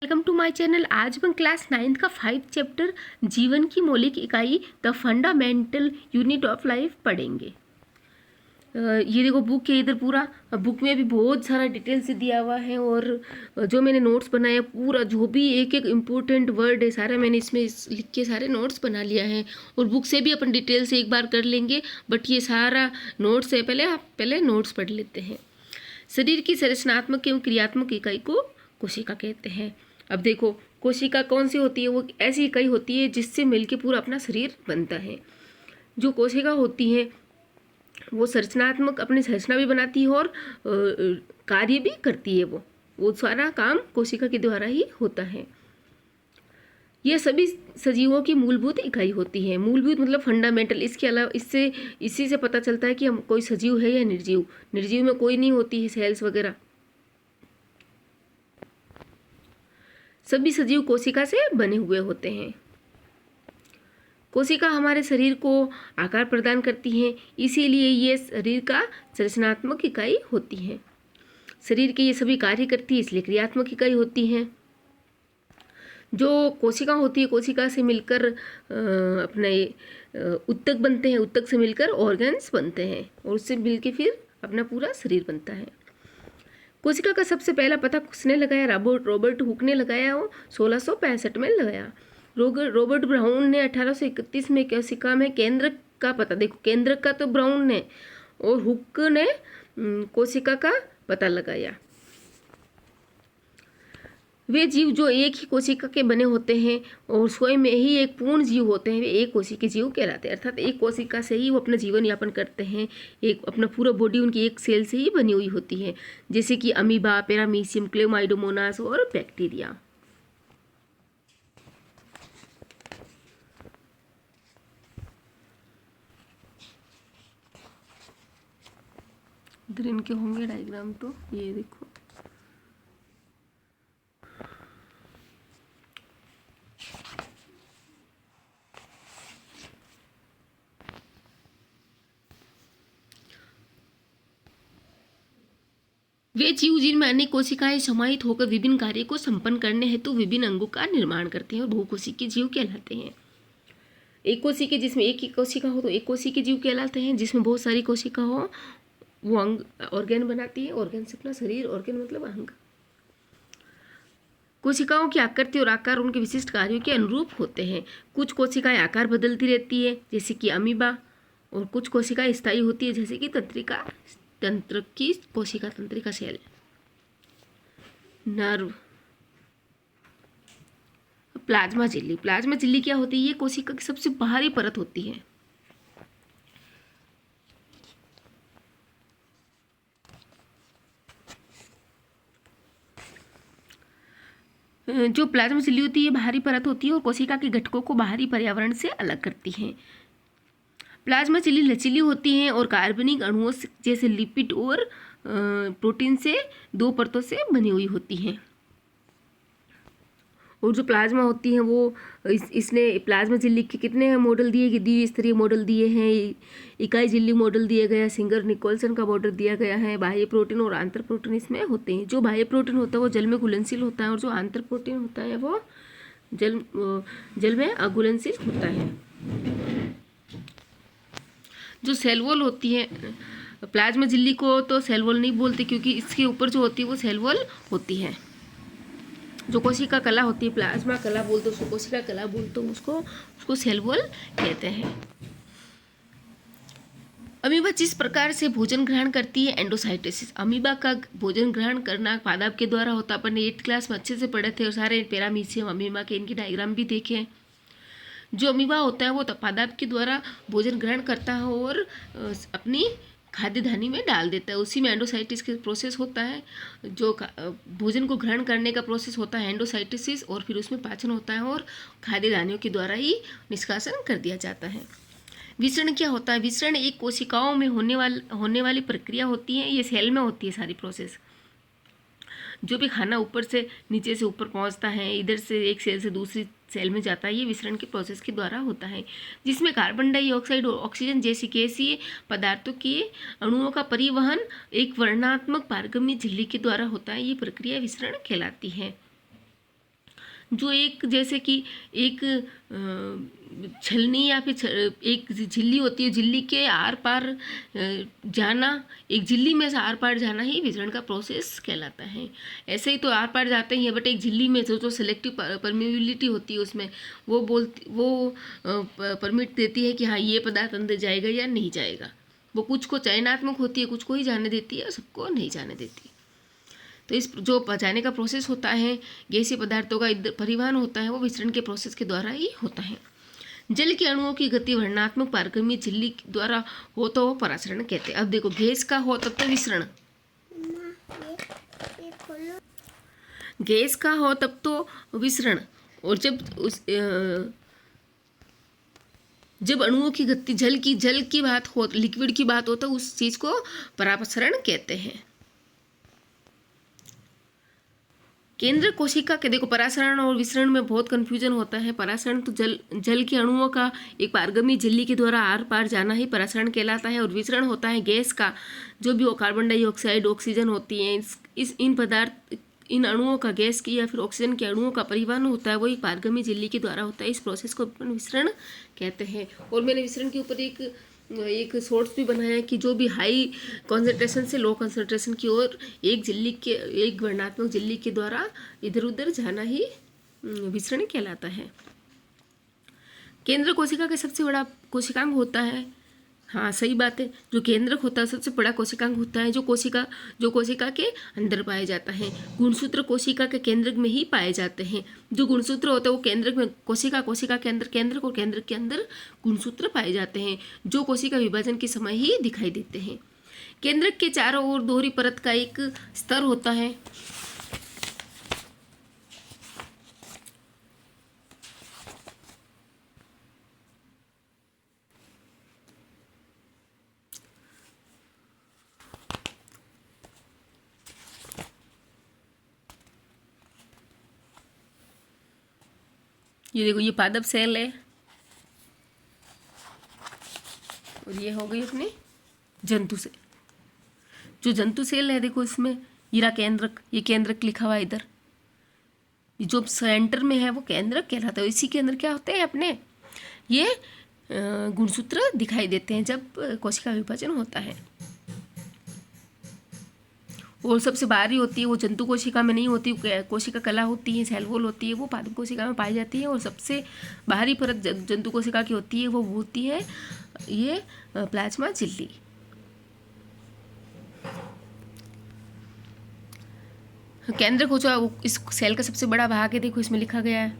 Welcome to my channel. आज हम class 9th का 5 चैप्टर जीवन की मौलिक इकाई the fundamental unit of life पढ़ेंगे। ये देखो बुक है इधर पूरा। बुक में भी बहुत सारा डिटेल से दिया हुआ है और जो मैंने नोट्स बनाया पूरा जो भी एक एक इम्पोर्टेंट वर्ड है सारा मैंने इसमें लिख के सारे नोट्स बना लिया है और बुक से भी अपन डिटेल से एक बार कर लेंगे, बट ये सारा नोट्स है। पहले नोट्स पढ़ लेते हैं। शरीर की संरचनात्मक एवं क्रियात्मक इकाई को कोशिका कहते हैं। अब देखो कोशिका कौन सी होती है? वो ऐसी इकाई होती है जिससे मिलके पूरा अपना शरीर बनता है। जो कोशिका होती है वो संरचनात्मक अपनी संरचना भी बनाती है और कार्य भी करती है। वो सारा काम कोशिका के द्वारा ही होता है। ये सभी सजीवों की मूलभूत इकाई होती है। मूलभूत मतलब फंडामेंटल। इसके अलावा इसी से पता चलता है कि हम कोई सजीव है या निर्जीव। निर्जीव में कोई नहीं होती है सेल्स वगैरह। सभी सजीव कोशिका से बने हुए होते हैं। कोशिका हमारे शरीर को आकार प्रदान करती है, इसीलिए ये शरीर का संरचनात्मक इकाई होती है। शरीर के ये सभी कार्य करती है, इसलिए क्रियात्मक इकाई होती है। जो कोशिका होती है कोशिका से मिलकर अपने उत्तक बनते हैं, उत्तक से मिलकर ऑर्गन्स बनते हैं और उससे मिलकर फिर अपना पूरा शरीर बनता है। कोशिका का सबसे पहला पता किसने लगाया? रॉबर्ट हुक ने लगाया। वो 1665 में लगाया। रॉबर्ट ब्राउन ने 1831 में कोशिका में केंद्रक का पता, देखो केंद्रक का तो ब्राउन ने और हुक ने कोशिका का पता लगाया। वे जीव जो एक ही कोशिका के बने होते हैं और स्वयं में ही एक पूर्ण जीव होते हैं, वे एक कोशिकीय जीव कहलाते हैं। अर्थात एक कोशिका से ही वो अपना जीवन यापन करते हैं। एक अपना पूरा बॉडी उनकी एक सेल से ही बनी हुई होती है, जैसे कि अमीबा, पैरामीशियम, क्लेमाइडोमोनास और बैक्टीरिया। इधर इनके होंगे डायग्राम, तो ये देखो। वे जीव जिनमें अनेक कोशिकाएं समाहित होकर विभिन्न कार्य को संपन्न करने हेतु विभिन्न अंगों का निर्माण करते हैं और बहुकोशिकीय जीव कहलाते हैं। एक कोशिकीय जिसमें एक ही कोशिका हो तो एक कोशिकीय जीव कहलाते हैं। जिसमें बहुत सारी कोशिका हो वो अंग ऑर्गेन बनाती है। ऑर्गेन से अपना शरीर, ऑर्गेन मतलब अंग। कोशिकाओं की आकृति और आकार उनके विशिष्ट कार्यों के अनुरूप होते हैं। कुछ कोशिकाएं आकार बदलती रहती है जैसे कि अमीबा, और कुछ कोशिकाएं स्थायी होती है जैसे कि तंत्र की कोशिका, तंत्रिका सेल। नर्व। प्लाज्मा झिल्ली। प्लाज्मा झिल्ली क्या होती है? ये कोशिका की सबसे बाहरी परत होती है। जो प्लाज्मा झिल्ली होती है बाहरी परत होती है और कोशिका के घटकों को बाहरी पर्यावरण से अलग करती है। प्लाज्मा झिल्ली लचीली होती हैं और कार्बनिक अणुओं जैसे लिपिड और प्रोटीन से दो परतों से बनी हुई होती हैं। और जो प्लाज्मा होती है वो इसने प्लाज्मा झिल्ली के कितने मॉडल दिए गए? द्विस्तरीय मॉडल दिए हैं। इकाई झिल्ली मॉडल दिया गया, सिंगर निकोलसन का मॉडल दिया गया है। बाह्य प्रोटीन और आंतर प्रोटीन इसमें होते हैं। जो बाह्य प्रोटीन होता है वो जल में घुलनशील होता है और जो आंतर प्रोटीन होता है वो जल में अघुलनशील होता है। जो सेल वॉल होती है, प्लाज्मा झिल्ली को तो सेल वॉल नहीं बोलते क्योंकि इसके ऊपर जो होती है वो सेल वॉल होती है। जो कोशिका कला होती है, प्लाज्मा कला बोलते उसको, कोशिका कला बोलते उसको सेल वॉल कहते हैं। अमीबा जिस प्रकार से भोजन ग्रहण करती है, एंडोसाइटोसिस। अमीबा का भोजन ग्रहण करना पादप के द्वारा होता है। अपन 8th क्लास में अच्छे से पढ़े थे और सारे पैरामीशियम अमीबा के इनकी डायग्राम भी देखे। जो अमीबा होता है वो पादप के द्वारा भोजन ग्रहण करता है और अपनी खाद्य धानी में डाल देता है। उसी में एंडोसाइटिस का प्रोसेस होता है। जो भोजन को ग्रहण करने का प्रोसेस होता है एंडोसाइटिस, और फिर उसमें पाचन होता है और खाद्य धानियों के द्वारा ही निष्कासन कर दिया जाता है। विसरण क्या होता है? विसरण एक कोशिकाओं में होने वाली प्रक्रिया होती है। ये सेल में होती है सारी प्रोसेस। जो भी खाना ऊपर से नीचे से ऊपर पहुंचता है, इधर से एक सेल से दूसरी सेल में जाता है, ये विसरण के प्रोसेस के द्वारा होता है, जिसमें कार्बन डाइऑक्साइड और ऑक्सीजन जैसी गैसीय पदार्थों के अणुओं का परिवहन एक वर्णात्मक पारगम्य झिल्ली के द्वारा होता है। ये प्रक्रिया विसरण कहलाती है। जो एक जैसे कि एक छलनी या फिर एक झिल्ली होती है, झिल्ली के आर पार जाना, एक झिल्ली में से आर पार जाना ही विसरण का प्रोसेस कहलाता है। ऐसे ही तो आर पार जाते ही हैं, बट एक झिल्ली में जो सेलेक्टिव परमिबिलिटी होती है उसमें वो परमिट देती है कि हाँ ये पदार्थ अंदर जाएगा या नहीं जाएगा। वो कुछ को चयनात्मक होती है, कुछ को ही जाने देती है और सबको नहीं जाने देती। तो इस जो जाने का प्रोसेस होता है, गैसीय पदार्थों का इधर परिवहन होता है, वो विसरण के प्रोसेस के द्वारा ही होता है। जल के अणुओं की गति वर्णनात्मक पारगम्य झिल्ली द्वारा हो तो वो परासरण कहते हैं। अब देखो गैस का हो तब तो विसरण, गैस का हो तब तो विसरण, और जब अणुओं की गति जल की बात हो, लिक्विड की बात हो तो उस चीज को परासरण कहते हैं। केंद्र कोशिका के देखो परासरण और विसरण में बहुत कन्फ्यूजन होता है। परासरण तो जल के अणुओं का एक पारगम्य झिल्ली के द्वारा आर पार जाना ही परासरण कहलाता है, और विसरण होता है गैस का, जो भी वो कार्बन डाइऑक्साइड, ऑक्सीजन होती है, इन अणुओं का गैस की या फिर ऑक्सीजन के अणुओं का परिवहन होता है, वो एक पारगम्य झिल्ली के द्वारा होता है। इस प्रोसेस को अपन विसरण कहते हैं। और मैंने विसरण के ऊपर एक शॉर्ट्स भी बनाया है कि जो भी हाई कॉन्सेंट्रेशन से लो कॉन्सेंट्रेशन की ओर एक वर्णात्मक झिल्ली के द्वारा इधर उधर जाना ही विसरण कहलाता है। केंद्र कोशिका का सबसे बड़ा कोशिकांग होता है, हाँ सही बात है, जो केंद्रक होता है सबसे बड़ा कोशिकांग होता है, जो कोशिका के अंदर पाया जाता है। गुणसूत्र कोशिका के केंद्रक में ही पाए जाते हैं। जो गुणसूत्र होते हैं वो केंद्रक में, कोशिका के अंदर केंद्रक और केंद्रक के अंदर गुणसूत्र पाए जाते हैं, जो कोशिका विभाजन के समय ही दिखाई देते हैं। केंद्रक के चारों ओर दोहरी परत का एक स्तर होता है। ये देखो ये पादप सेल है, और ये हो गई अपनी जंतु सेल। जो जंतु सेल है देखो इसमें हीरा केंद्रक, ये केंद्रक लिखा हुआ है इधर, जो सेंटर में है वो केंद्रक कहलाता है। इसी के अंदर क्या होते हैं अपने ये गुणसूत्र दिखाई देते हैं जब कोशिका विभाजन होता है। और सबसे बाहरी होती है वो जंतु कोशिका में नहीं होती, कोशिका कला होती है, सेल वॉल होती है, वो पादप कोशिका में पाई जाती है। और सबसे बाहरी परत जंतु कोशिका की होती है, वो होती है ये प्लाज्मा झिल्ली। केंद्रक हो जो इस सेल का सबसे बड़ा भाग है, देखो इसमें लिखा गया है।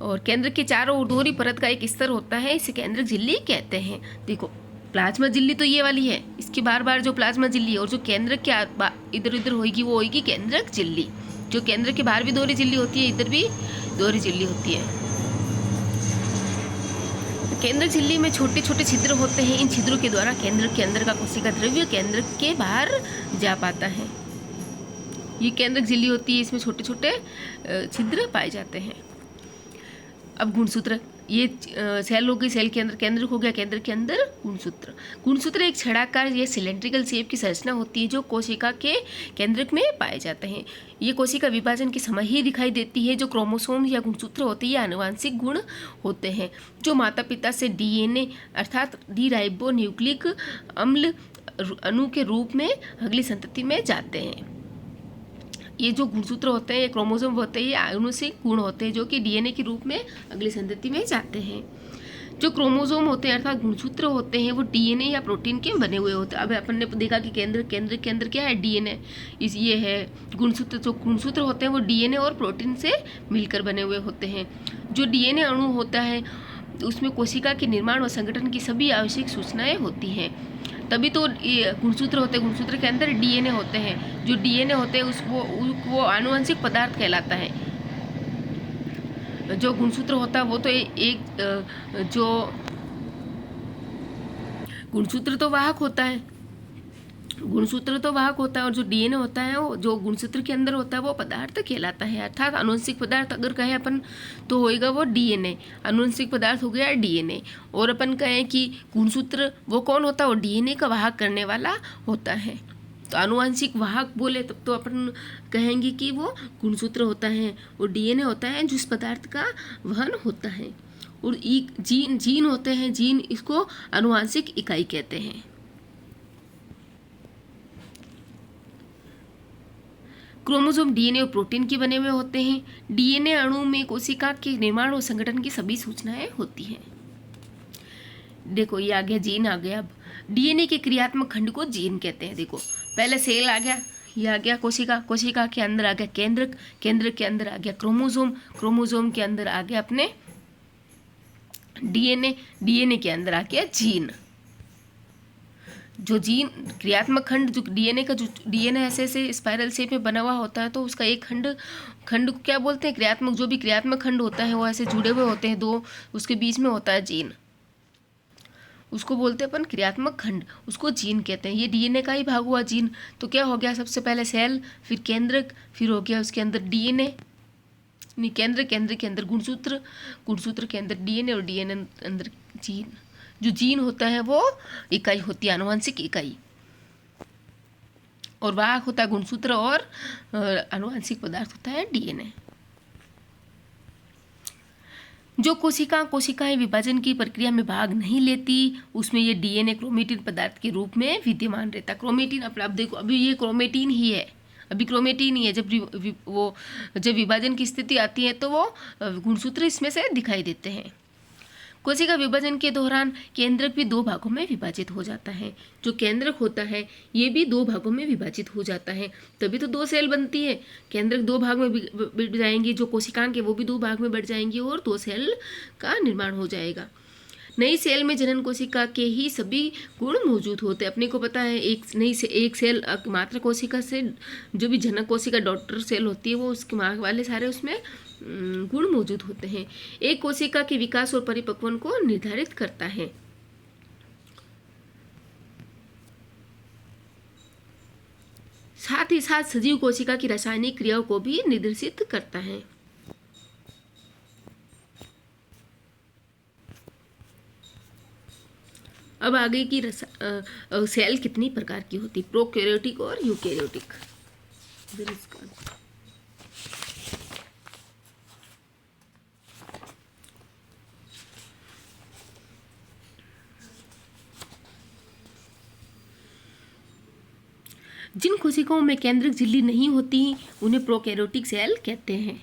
और केंद्रक के चारों ओर दोहरी परत का एक स्तर होता है, इसे केंद्रक झिल्ली कहते हैं। देखो प्लाज्मा झिल्ली तो ये वाली है, इसकी बार बार जो प्लाज्मा झिल्ली है, और जो केंद्रक के इधर उधर होगी वो होगी केंद्रक झिल्ली। जो केंद्रक के बाहर भी दोहरी झिल्ली होती है, इधर भी दोहरी झिल्ली होती है। केंद्रक झिल्ली में छोटे छोटे छिद्र होते हैं। इन छिद्रों के द्वारा केंद्रक के अंदर का कोशिका द्रव्य केंद्रक के बाहर जा पाता है। ये केंद्रक झिल्ली होती है, इसमें छोटे छोटे छिद्र पाए जाते हैं। अब गुणसूत्र, ये सेल हो गई, सेल के अंदर केंद्रक हो गया, केंद्र के अंदर गुणसूत्र। गुणसूत्र एक छड़ाकार या सिलेंड्रिकल शेप की संरचना होती है, जो कोशिका के केंद्रक में पाए जाते हैं। ये कोशिका विभाजन के समय ही दिखाई देती है। जो क्रोमोसोम या गुणसूत्र होते हैं, ये आनुवांशिक गुण होते हैं, जो माता पिता से डीएनए अर्थात डीराइबो न्यूक्लिक अम्ल अणु के रूप में अगली संतति में जाते हैं। ये जो गुणसूत्र होते हैं, ये क्रोमोसोम होते हैं, ये आनुवंशिक गुण होते हैं, जो कि डीएनए के रूप में अगली संतति में जाते हैं। जो क्रोमोसोम होते हैं अर्थात गुणसूत्र होते हैं, वो डीएनए या प्रोटीन के बने हुए होते हैं। अब अपन ने देखा कि केंद्र के अंदर क्या है, डीएनए, ये है गुणसूत्र। जो गुणसूत्र होते हैं वो डीएनए और प्रोटीन से मिलकर बने हुए होते हैं। जो डीएनए अणु होता है उसमें कोशिका के निर्माण और संगठन की सभी आवश्यक सूचनाएं होती हैं, तभी तो ये गुणसूत्र होते हैं। गुणसूत्र के अंदर डीएनए होते हैं। जो डीएनए होते हैं वो आनुवंशिक पदार्थ कहलाता है। जो गुणसूत्र होता है वो तो जो गुणसूत्र तो वाहक होता है, और जो डीएनए होता है वो जो गुणसूत्र के अंदर होता है वो पदार्थ कहलाता है। अर्थात आनुवंशिक पदार्थ अगर कहें अपन तो होएगा वो डीएनए, आनुवंशिक पदार्थ हो गया डीएनए। और अपन कहें कि गुणसूत्र वो कौन होता है, वो डीएनए का वाहक करने वाला होता है। तो आनुवंशिक वाहक बोले तब तो अपन कहेंगे कि वो गुणसूत्र होता है, और डीएनए होता है जिस पदार्थ का वहन होता है, और जीन होते हैं, जीन इसको आनुवंशिक इकाई कहते हैं। क्रोमोसोम डीएनए और प्रोटीन के बने हुए होते हैं। डीएनए अणु में कोशिका के निर्माण और संगठन की सभी सूचनाएं होती हैं। देखो ये आ गया जीन आ गया। अब डीएनए के क्रियात्मक खंड को जीन कहते हैं। देखो पहले सेल आ गया, ये आ गया कोशिका, कोशिका के अंदर आ गया केंद्रक, केंद्रक के अंदर आ गया क्रोमोसोम, क्रोमोसोम के अंदर आ गया अपने डीएनए, डीएनए के अंदर आ गया जीन। जो जीन क्रियात्मक खंड, जो डीएनए का, जो डीएनए ऐसे स्पाइरल शेप में बना हुआ होता है, तो उसका एक खंड को क्या बोलते हैं? क्रियात्मक। जो भी क्रियात्मक खंड होता है वो ऐसे जुड़े हुए होते हैं दो, उसके बीच में होता है जीन, उसको बोलते हैं अपन क्रियात्मक खंड, उसको जीन कहते हैं। ये डीएनए का ही भाग हुआ जीन। तो क्या हो गया? सबसे पहले सेल, फिर केंद्रक, फिर हो गया उसके अंदर डीएनए, नहीं केंद्र, केंद्र के अंदर गुणसूत्र, गुणसूत्र के अंदर डीएनए, और डीएनए अंदर जीन। जो जीन होता है वो इकाई होती है, आनुवंशिक इकाई, और वाहक होता है गुणसूत्र, और आनुवंशिक पदार्थ होता है डीएनए। जो कोशिकाएं विभाजन की प्रक्रिया में भाग नहीं लेती, उसमें ये डीएनए क्रोमेटिन पदार्थ के रूप में विद्यमान रहता है। क्रोमेटिन, अब देखो अभी ये क्रोमेटिन ही है, अभी क्रोमेटिन ही है। जब विभाजन की स्थिति आती है तो वो गुणसूत्र इसमें से दिखाई देते हैं। कोशिका विभाजन के दौरान केंद्रक भी दो भागों में विभाजित हो जाता है। जो केंद्रक होता है ये भी दो भागों में विभाजित हो जाता है, तभी तो दो सेल बनती है। केंद्रक दो भाग में बढ़ जाएंगे, जो कोशिकांग है वो भी दो भाग में बढ़ जाएंगी, और दो सेल का निर्माण हो जाएगा। नई सेल में जनन कोशिका के ही सभी गुण मौजूद होते हैं। अपने को पता है एक सेल मात्र कोशिका से, जो भी जनक कोशिका डॉटर सेल होती है, वो उसके माँ वाले सारे उसमें गुण मौजूद होते हैं। एक कोशिका के विकास और परिपक्वन को निर्धारित करता है। साथ ही साथ सजीव कोशिका की रासायनिक क्रियाओं को भी निर्देशित करता है। अब आगे की सेल कितनी प्रकार की होती? प्रोकैरियोटिक और यूकैरियोटिक। जिन कोशिकाओं में केंद्रक झिल्ली नहीं होती उन्हें प्रोकैरियोटिक सेल कहते हैं,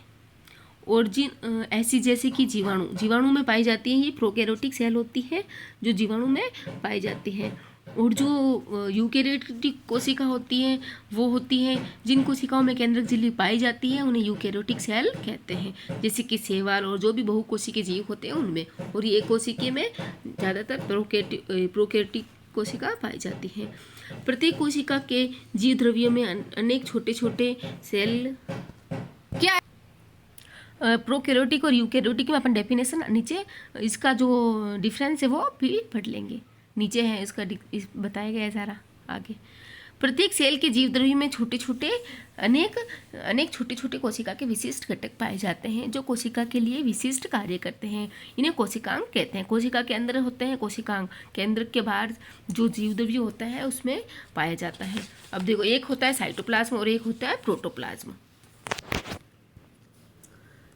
और जिन ऐसी जैसे कि जीवाणु में पाई जाती है, ये प्रोकैरियोटिक सेल होती है जो जीवाणु में पाई जाती है। और जो यूकैरियोटिक कोशिका होती है वो होती है जिन कोशिकाओं में केंद्रक झिल्ली पाई जाती है, उन्हें यूकैरियोटिक सेल कहते हैं, जैसे कि शैवाल और जो भी बहुकोशिकीय जीव होते हैं उनमें। और ये एक कोशिकीय में ज़्यादातर प्रोकैरियोटिक कोशिका पाई जाती है। प्रत्येक कोशिका के जीव द्रव्यों में अनेक छोटे छोटे सेल। क्या प्रोकैरियोटिक और यूकैरियोटिक में अपन डेफिनेशन नीचे इसका जो डिफरेंस है वो भी पढ़ लेंगे, नीचे है इसका बताया गया है सारा आगे। प्रत्येक सेल के जीव द्रव्य में छोटे छोटे अनेक छोटे छोटे कोशिका के विशिष्ट घटक पाए जाते हैं, जो कोशिका के लिए विशिष्ट कार्य करते हैं। इन्हें कोशिकांग कहते हैं। कोशिका के अंदर होते हैं कोशिकांग, केंद्रक के बाहर जो जीव द्रव्य होता है उसमें पाया जाता है। अब देखो एक होता है साइटोप्लाज्म और एक होता है प्रोटोप्लाज्म।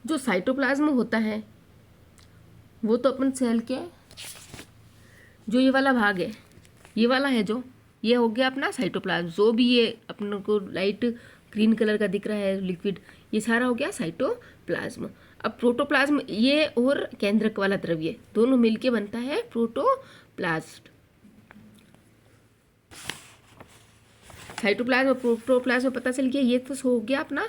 जो साइटोप्लाज्म होता है वो तो अपन सेल के, जो ये वाला भाग है, ये वाला है, जो ये हो गया अपना साइटोप्लाज्म। जो भी ये अपने को लाइट ग्रीन कलर का दिख रहा है लिक्विड, ये सारा हो गया साइटोप्लाज्म। अब प्रोटोप्लाज्म ये और केंद्रक वाला द्रव्य दोनों मिलके बनता है प्रोटोप्लास्ट। साइटोप्लाज्म और प्रोटोप्लाज्म पता चल गया। ये तो हो गया अपना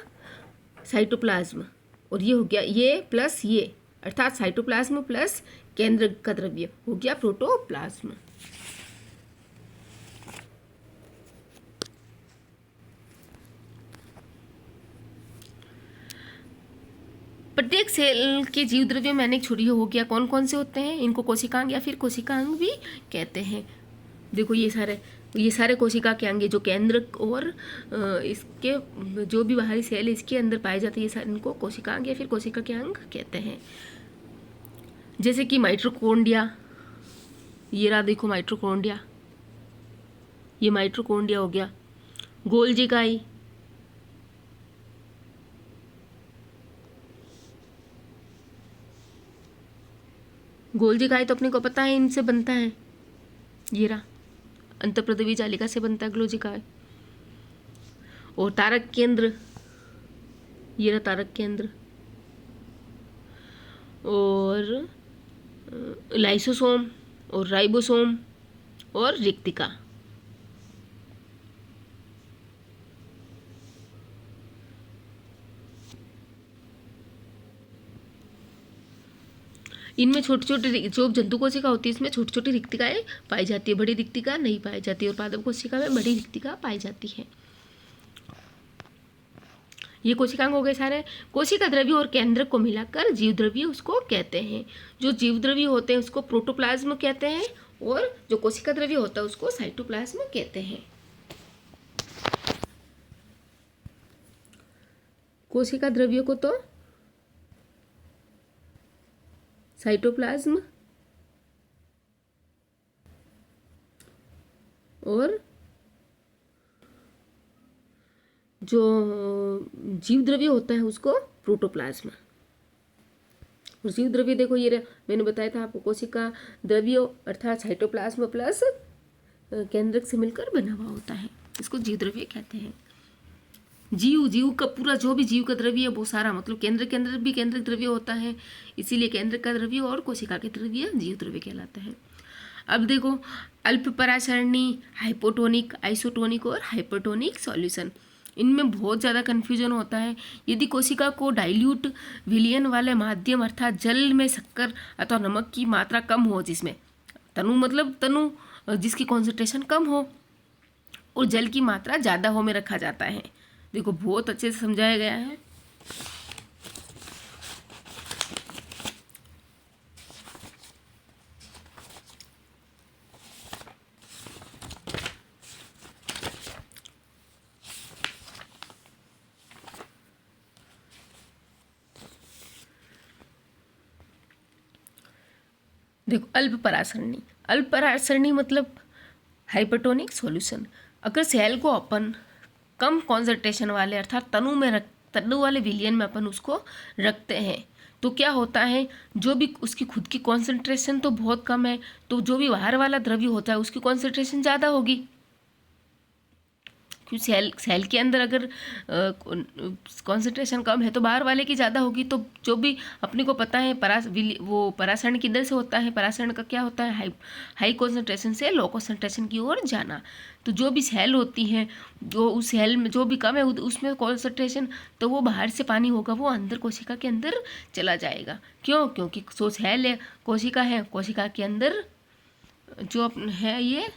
साइटोप्लाज्म, और ये हो गया ये प्लस ये, अर्थात साइटोप्लाज्म प्लस केंद्रक का द्रव्य हो गया प्रोटोप्लाज्म। प्रत्येक सेल के जीव द्रव्य में अनेक छोटे हो गया। कौन कौन से होते हैं? इनको कोशिकांग या फिर कोशिकांग भी कहते हैं। देखो ये सारे कोशिका के अंग, जो केंद्रक और इसके जो भी बाहरी सेल इसके अंदर पाए जाते हैं, ये सारे इनको कोशिकांग या फिर कोशिका के अंग कहते हैं। जैसे कि माइटोकॉन्ड्रिया, ये रहा देखो माइटोकॉन्ड्रिया, ये माइटोकॉन्ड्रिया हो गया। गोल्जी इकाई, गोल्जी इकाई तो अपने को पता है इनसे बनता है, ये रहा अंतःप्रद्रवी जालिका से बनता है गोल्जी इकाई। और तारक केंद्र, ये रहा तारक केंद्र। और लाइसोसोम और राइबोसोम और रिक्तिका। इनमें छोटी छोटी जो जंतु कोशिका होती है इसमें छोटी छोटी रिक्तिकाएं पाई जाती है, बड़ी रिक्तिका नहीं पाई जाती, और पादप कोशिका में बड़ी रिक्तिका पाई जाती है। ये कोशिकांग हो गए सारे। कोशिका द्रव्य और केंद्रक को मिलाकर जीव द्रव्य उसको कहते हैं। जो जीव द्रव्य होते हैं उसको प्रोटोप्लाज्म कहते हैं, और जो कोशिका द्रव्य होता है उसको साइटोप्लाज्म कहते हैं। कोशिका द्रव्य को तो साइटोप्लाज्म, और जो जीव द्रव्य होता है उसको प्रोटोप्लाज्म। और जीव द्रव्य देखो ये मैंने बताया था आपको, कोशिका द्रव्य अर्थात साइटोप्लाज्म प्लस केंद्रक से मिलकर बना हुआ होता है, इसको जीव द्रव्य कहते हैं। जीव का पूरा जो भी जीव का द्रव्य है वो सारा, मतलब केंद्र भी केंद्रक द्रव्य होता है, इसीलिए केंद्रक का द्रव्य और कोशिका के द्रव्य जीव द्रव्य कहलाता है। अब देखो अल्प परासरणी, हाइपोटोनिक, आइसोटोनिक और हाइपरटोनिक सॉल्यूशन, इनमें बहुत ज़्यादा कन्फ्यूजन होता है। यदि कोशिका को डाइल्यूट विलयन वाले माध्यम अर्थात जल में शक्कर अथवा नमक की मात्रा कम हो, जिसमें तनु मतलब तनु जिसकी कॉन्सेंट्रेशन कम हो और जल की मात्रा ज़्यादा हो में रखा जाता है। देखो बहुत अच्छे से समझाया गया है। देखो अल्प परासरणी मतलब हाइपरटोनिक सॉल्यूशन। अगर सेल को अपन कम कॉन्सेंट्रेशन वाले अर्थात तनु वाले विलियन में अपन उसको रखते हैं तो क्या होता है, जो भी उसकी खुद की कॉन्सेंट्रेशन तो बहुत कम है, तो जो भी बाहर वाला द्रव्य होता है उसकी कॉन्सेंट्रेशन ज़्यादा होगी। क्योंकि सेल के अंदर अगर कॉन्सेंट्रेशन कम है तो बाहर वाले की ज़्यादा होगी। तो जो भी अपने को पता है परासरण किधर से होता है, परासरण का क्या होता है, हाई कॉन्सेंट्रेशन से लो कॉन्सेंट्रेशन की ओर जाना। तो जो भी सेल होती हैं, जो उस सेल में जो भी कम है उसमें कॉन्सेंट्रेशन, तो वो बाहर से पानी होगा वो अंदर कोशिका के अंदर चला जाएगा। क्योंकि जो सेल है कोशिका के अंदर जो है ये